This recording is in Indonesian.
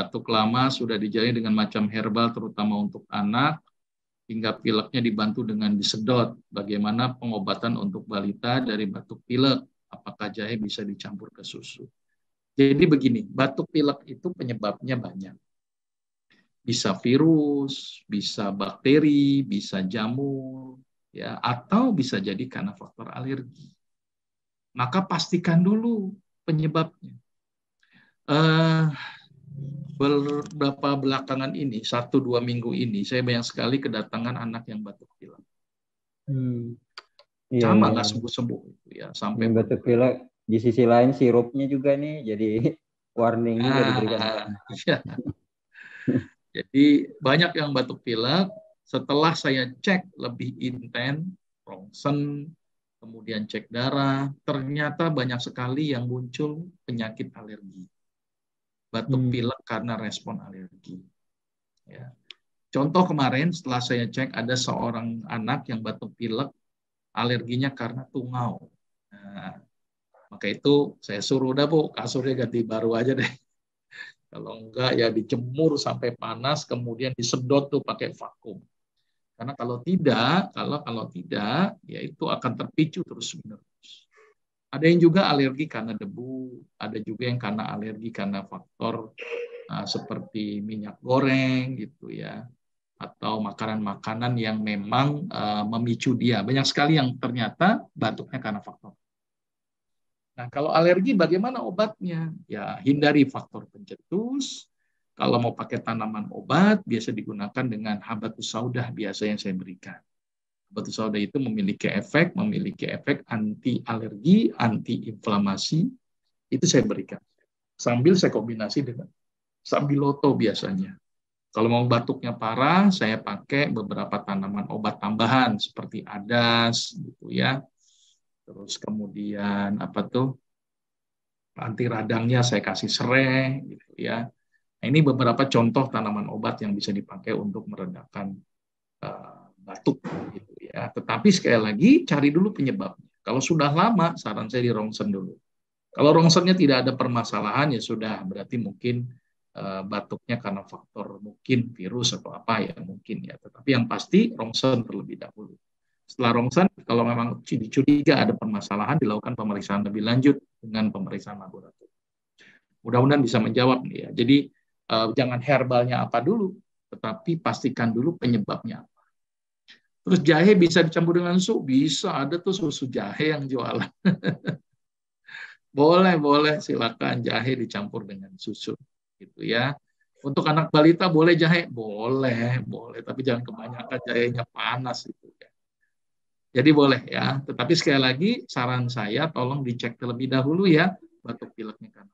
batuk lama sudah dijalani dengan macam herbal terutama untuk anak, hingga pileknya dibantu dengan disedot. Bagaimana pengobatan untuk balita dari batuk pilek? Apakah jahe bisa dicampur ke susu? Jadi begini, batuk pilek itu penyebabnya banyak. Bisa virus, bisa bakteri, bisa jamur, ya, atau bisa jadi karena faktor alergi. Maka pastikan dulu penyebabnya. Beberapa belakangan ini, 1-2 minggu ini, saya banyak sekali kedatangan anak yang batuk pilek. Iya, Sama iya. nggak sembuh-sembuh itu ya, sampai Ini batuk pilek. Di sisi lain sirupnya juga nih, jadi warning juga diberikan. Ya. Jadi banyak yang batuk pilek. Setelah saya cek lebih intens, rongsen, kemudian cek darah, ternyata banyak sekali yang muncul penyakit alergi. Batuk pilek karena respon alergi. Ya. Contoh kemarin setelah saya cek ada seorang anak yang batuk pilek, alerginya karena tungau. Nah, maka itu saya suruh, udah Bu, kasurnya ganti baru aja deh. Kalau enggak ya dijemur sampai panas, kemudian disedot tuh pakai vakum. Karena kalau tidak, ya itu akan terpicu terus-menerus. Ada yang juga alergi karena debu, ada juga yang karena alergi karena faktor seperti minyak goreng gitu ya, atau makanan-makanan yang memang memicu dia. Banyak sekali yang ternyata batuknya karena faktor. Nah, kalau alergi bagaimana obatnya? Ya, hindari faktor pencetus. Kalau mau pakai tanaman obat, biasa digunakan dengan habatus sauda biasa yang saya berikan. Habatus sauda itu memiliki efek anti alergi, anti inflamasi. Itu saya berikan. Sambil saya kombinasi dengan sambiloto biasanya. Kalau mau batuknya parah, saya pakai beberapa tanaman obat tambahan seperti adas, gitu ya. Terus kemudian anti radangnya saya kasih serai, gitu ya. Nah, ini beberapa contoh tanaman obat yang bisa dipakai untuk meredakan batuk, gitu ya. Tetapi sekali lagi cari dulu penyebabnya. Kalau sudah lama, saran saya di rongsen dulu. Kalau rongsennya tidak ada permasalahan ya sudah, berarti mungkin batuknya karena faktor mungkin virus atau apa ya mungkin ya. Tetapi yang pasti rongsen terlebih dahulu. Setelah rongsen, kalau memang dicuriga ada permasalahan, dilakukan pemeriksaan lebih lanjut dengan pemeriksaan laboratorium. Mudah-mudahan bisa menjawab nih ya. Jadi jangan herbalnya apa dulu, tetapi pastikan dulu penyebabnya apa. Terus jahe bisa dicampur dengan susu? Bisa, ada tuh susu jahe yang jualan. Boleh, silakan jahe dicampur dengan susu, gitu ya. Untuk anak balita boleh jahe? Boleh, tapi jangan kebanyakan, jahenya panas itu ya. Jadi boleh ya, tetapi sekali lagi saran saya tolong dicek terlebih dahulu ya batuk pileknya kan.